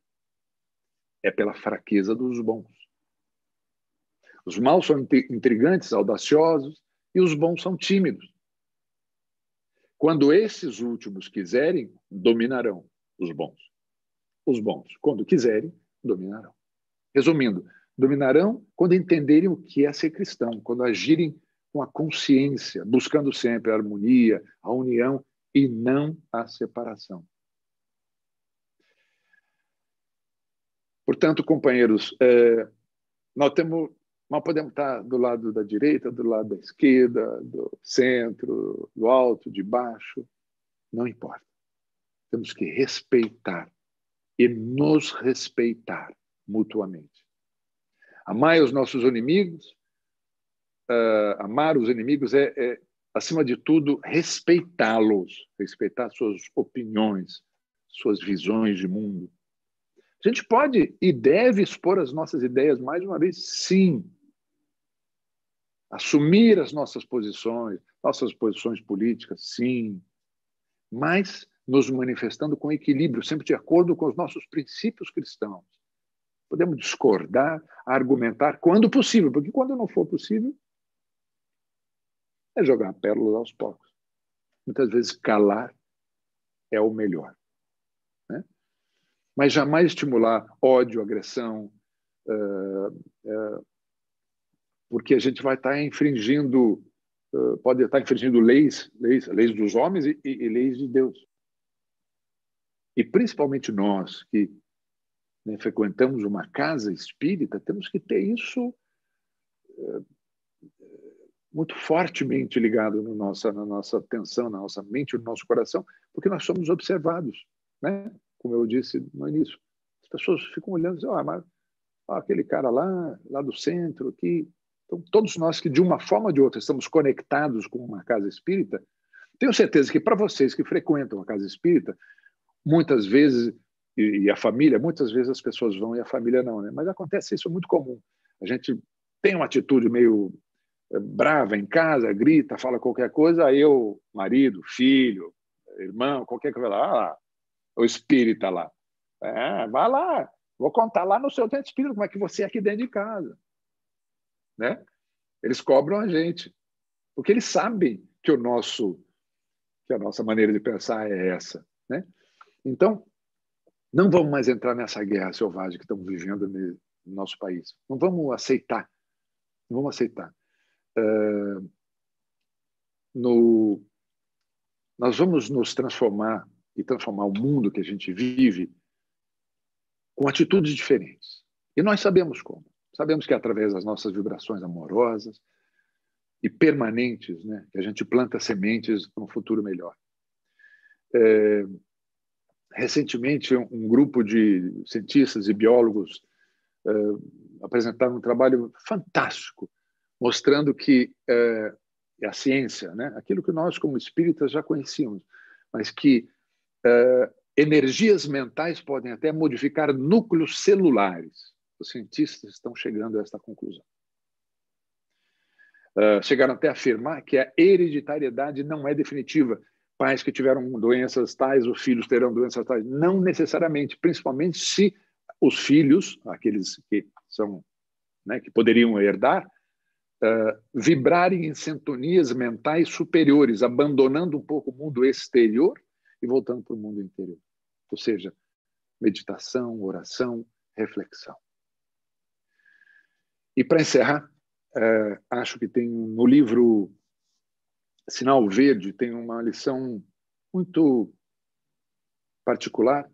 é pela fraqueza dos bons. Os maus são intrigantes, audaciosos, e os bons são tímidos. Quando esses últimos quiserem, dominarão os bons. Os bons, quando quiserem, dominarão. Resumindo, dominarão quando entenderem o que é ser cristão, quando agirem com a consciência, buscando sempre a harmonia, a união e não a separação. Portanto, companheiros, nós temos Mas podemos estar do lado da direita, do lado da esquerda, do centro, do alto, de baixo. Não importa. Temos que respeitar e nos respeitar mutuamente. Amar os nossos inimigos, amar os inimigos é, acima de tudo, respeitá-los, respeitar suas opiniões, suas visões de mundo. A gente pode e deve expor as nossas ideias mais uma vez, sim. Assumir as nossas posições políticas, sim. Mas nos manifestando com equilíbrio, sempre de acordo com os nossos princípios cristãos. Podemos discordar, argumentar quando possível, porque quando não for possível, é jogar pérolas aos poucos. Muitas vezes calar é o melhor, né? Mas jamais estimular ódio, agressão, porque a gente vai estar infringindo, pode estar infringindo leis dos homens e leis de Deus. E principalmente nós que, né, frequentamos uma casa espírita, temos que ter isso muito fortemente ligado na nossa atenção, na nossa mente, no nosso coração, porque nós somos observados, né? Como eu disse no início. As pessoas ficam olhando e dizem, mas aquele cara lá do centro, aqui. Então, todos nós que, de uma forma ou de outra, estamos conectados com uma casa espírita, tenho certeza que, para vocês que frequentam a casa espírita, muitas vezes, e a família, muitas vezes as pessoas vão e a família não, né? Mas acontece isso, é muito comum. A gente tem uma atitude meio brava em casa, grita, fala qualquer coisa, aí o marido, filho, irmão, qualquer coisa lá, o espírita lá. Vai lá, vou contar lá no seu centro espírita como é que você é aqui dentro de casa. Né? Eles cobram a gente, porque eles sabem que a nossa maneira de pensar é essa. Né? Então, não vamos mais entrar nessa guerra selvagem que estamos vivendo no nosso país. Não vamos aceitar. Não vamos aceitar. Nós vamos nos transformar e transformar o mundo que a gente vive com atitudes diferentes. E nós sabemos como. Sabemos que é através das nossas vibrações amorosas e permanentes, né, que a gente planta sementes para um futuro melhor. Recentemente, um grupo de cientistas e biólogos apresentaram um trabalho fantástico, mostrando que a ciência, né, aquilo que nós, como espíritas, já conhecíamos, mas que energias mentais podem até modificar núcleos celulares. Os cientistas estão chegando a esta conclusão. Chegaram até a afirmar que a hereditariedade não é definitiva. Pais que tiveram doenças tais, os filhos terão doenças tais. Não necessariamente, principalmente se os filhos, aqueles que são, né, que poderiam herdar, vibrarem em sintonias mentais superiores, abandonando um pouco o mundo exterior e voltando para o mundo interior. Ou seja, meditação, oração, reflexão. E para encerrar, acho que tem no livro Sinal Verde, tem uma lição muito particular,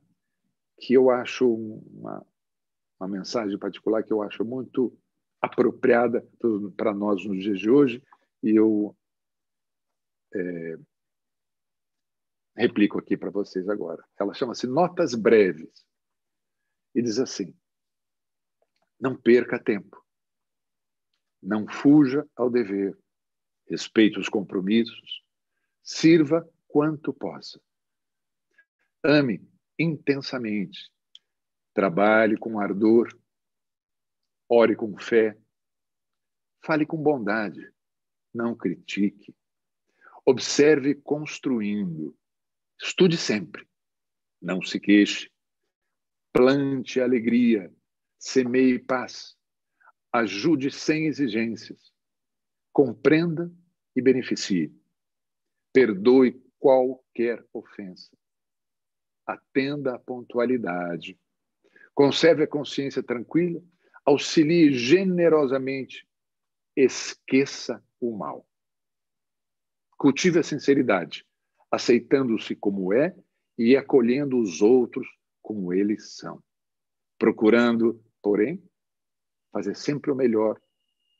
que eu acho uma mensagem particular que eu acho muito apropriada para nós nos dias de hoje, e eu replico aqui para vocês agora. Ela chama-se Notas Breves e diz assim: não perca tempo, não fuja ao dever, respeite os compromissos, sirva quanto possa. Ame intensamente, trabalhe com ardor, ore com fé, fale com bondade, não critique, observe construindo, estude sempre, não se queixe, plante alegria, semeie paz, ajude sem exigências, compreenda e beneficie, perdoe qualquer ofensa, atenda à pontualidade, conserve a consciência tranquila, auxilie generosamente, esqueça o mal. Cultive a sinceridade, aceitando-se como é e acolhendo os outros como eles são, procurando, porém, fazer sempre o melhor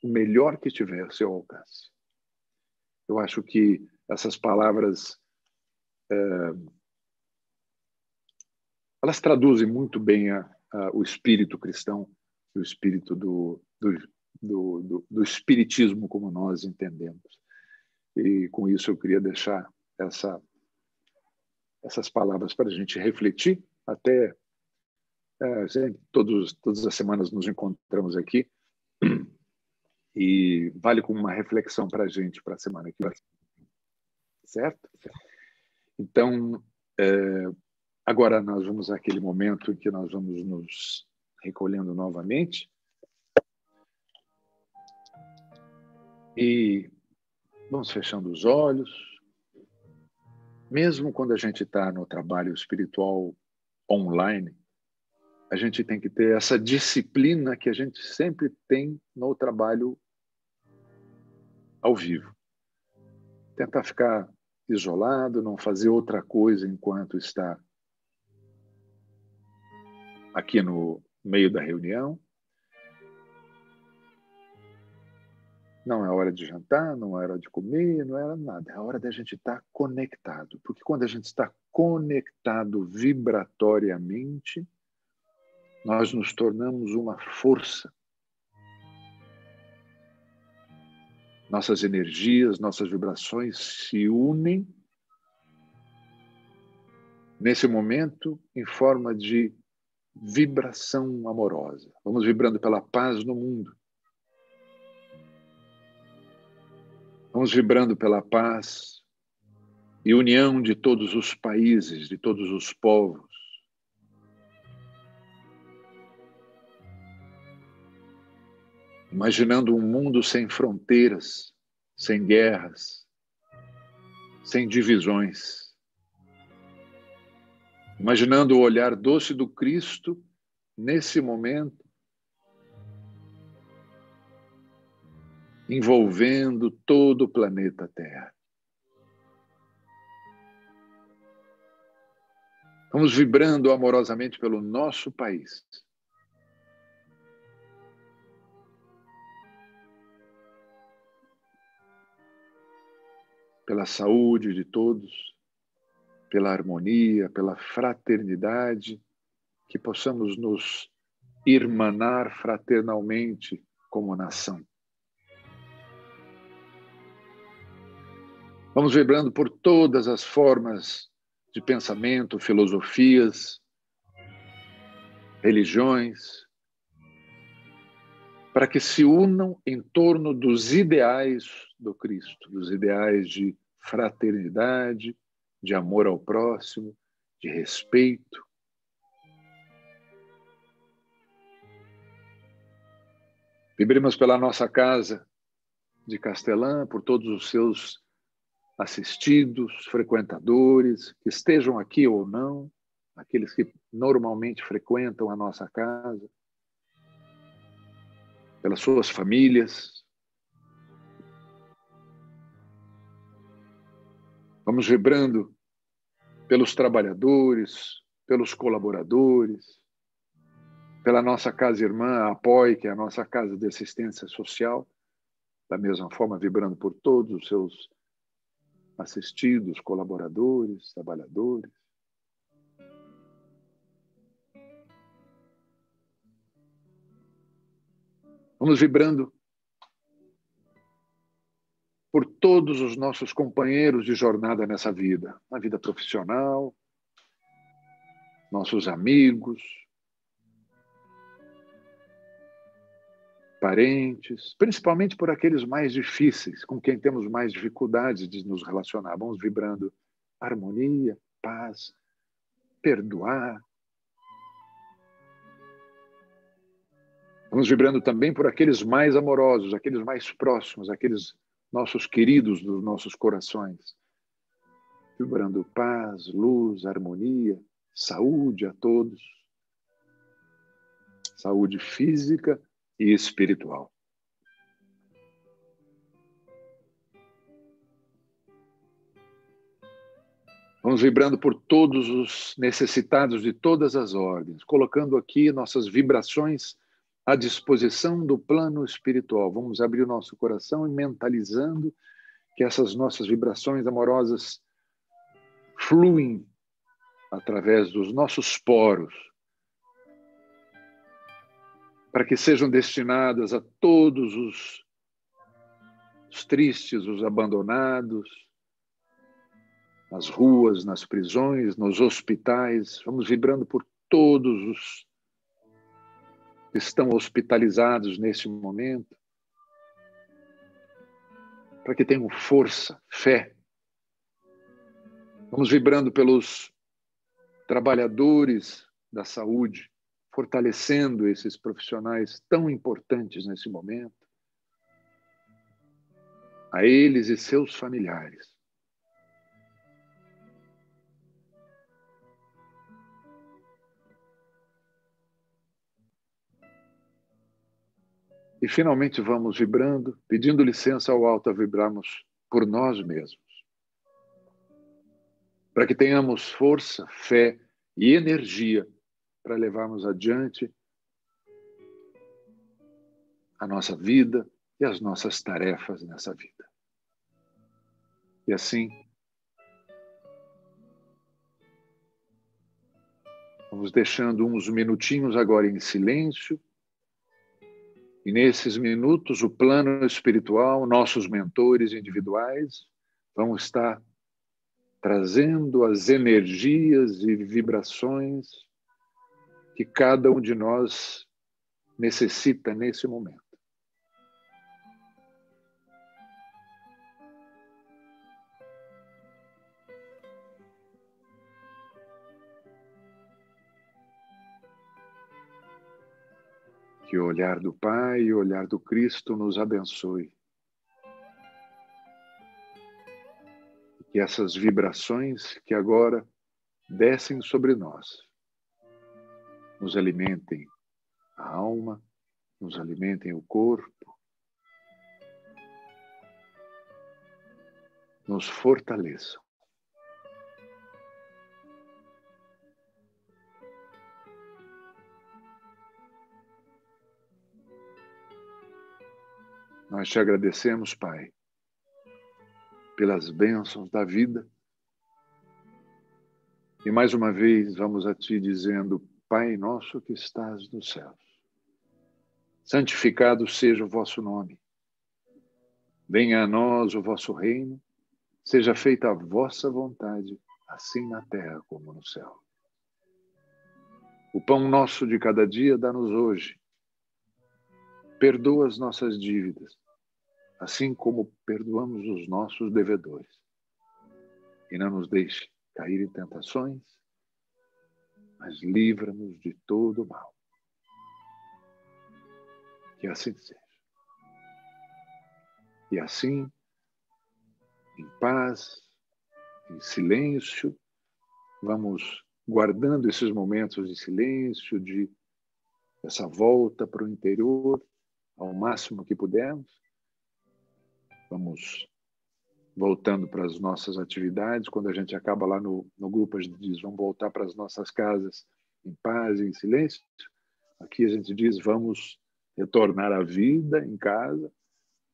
o melhor que tiver ao seu alcance. Eu acho que essas palavras elas traduzem muito bem o espírito cristão, o espírito do espiritismo como nós entendemos. E com isso eu queria deixar essas palavras para a gente refletir. Até todas as semanas nos encontramos aqui e vale como uma reflexão para a gente para a semana que vem. Certo? Então, agora nós vamos àquele momento em que nós vamos nos recolhendo novamente e vamos fechando os olhos. Mesmo quando a gente está no trabalho espiritual online, a gente tem que ter essa disciplina que a gente sempre tem no trabalho ao vivo. Tentar ficar isolado, não fazer outra coisa enquanto está aqui no meio da reunião. Não é hora de jantar, não é hora de comer, não é nada. É hora da gente estar conectado. Porque quando a gente está conectado vibratoriamente, nós nos tornamos uma força. Nossas energias, nossas vibrações se unem nesse momento em forma de vibração amorosa. Vamos vibrando pela paz no mundo. Vamos vibrando pela paz e união de todos os países, de todos os povos. Imaginando um mundo sem fronteiras, sem guerras, sem divisões. Imaginando o olhar doce do Cristo nesse momento, envolvendo todo o planeta Terra. Vamos vibrando amorosamente pelo nosso país. Pela saúde de todos, pela harmonia, pela fraternidade, que possamos nos irmanar fraternalmente como nação. Vamos vibrando por todas as formas de pensamento, filosofias, religiões, para que se unam em torno dos ideais do Cristo, dos ideais de fraternidade, de amor ao próximo, de respeito. Vibremos pela nossa casa de Castelã, por todos os seus assistidos, frequentadores, que estejam aqui ou não, aqueles que normalmente frequentam a nossa casa, pelas suas famílias. Vamos vibrando pelos trabalhadores, pelos colaboradores, pela nossa casa irmã, a Apoie, que é a nossa casa de assistência social, da mesma forma vibrando por todos os seus assistidos, colaboradores, trabalhadores. Vamos vibrando por todos os nossos companheiros de jornada nessa vida, na vida profissional, nossos amigos, parentes, principalmente por aqueles mais difíceis, com quem temos mais dificuldades de nos relacionar. Vamos vibrando harmonia, paz, perdoar. Vamos vibrando também por aqueles mais amorosos, aqueles mais próximos, aqueles nossos queridos dos nossos corações. Vibrando paz, luz, harmonia, saúde a todos. Saúde física e espiritual. Vamos vibrando por todos os necessitados de todas as ordens, colocando aqui nossas vibrações à disposição do plano espiritual. Vamos abrir o nosso coração e mentalizando que essas nossas vibrações amorosas fluem através dos nossos poros, para que sejam destinadas a todos os tristes, os abandonados, nas ruas, nas prisões, nos hospitais. Vamos vibrando por todos os que estão hospitalizados neste momento, para que tenham força, fé. Vamos vibrando pelos trabalhadores da saúde, fortalecendo esses profissionais tão importantes nesse momento, a eles e seus familiares. E finalmente vamos vibrando, pedindo licença ao alto a vibrarmos por nós mesmos, para que tenhamos força, fé e energia para levarmos adiante a nossa vida e as nossas tarefas nessa vida. E assim, vamos deixando uns minutinhos agora em silêncio, e nesses minutos o plano espiritual, nossos mentores individuais, vão estar trazendo as energias e vibrações que cada um de nós necessita nesse momento. Que o olhar do Pai e o olhar do Cristo nos abençoe. Que essas vibrações que agora descem sobre nós nos alimentem a alma, nos alimentem o corpo, nos fortaleçam. Nós te agradecemos, Pai, pelas bênçãos da vida. E mais uma vez vamos a Ti dizendo: Pai nosso que estás nos céus, santificado seja o vosso nome. Venha a nós o vosso reino, seja feita a vossa vontade, assim na terra como no céu. O pão nosso de cada dia dá-nos hoje. Perdoa as nossas dívidas, assim como perdoamos os nossos devedores. E não nos deixe cair em tentações, mas livra-nos de todo o mal. Que assim seja. E assim, em paz, em silêncio, vamos guardando esses momentos de silêncio, de essa volta para o interior, ao máximo que pudermos. Vamos voltando para as nossas atividades. Quando a gente acaba lá no grupo, a gente diz: vamos voltar para as nossas casas em paz e em silêncio. Aqui a gente diz: vamos retornar à vida em casa,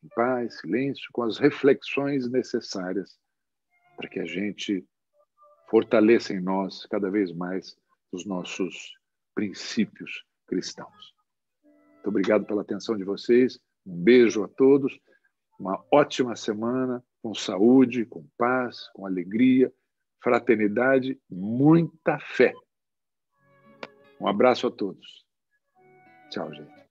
em paz, silêncio, com as reflexões necessárias para que a gente fortaleça em nós cada vez mais os nossos princípios cristãos. Muito obrigado pela atenção de vocês. Um beijo a todos. Uma ótima semana, com saúde, com paz, com alegria, fraternidade, muita fé. Um abraço a todos. Tchau, gente.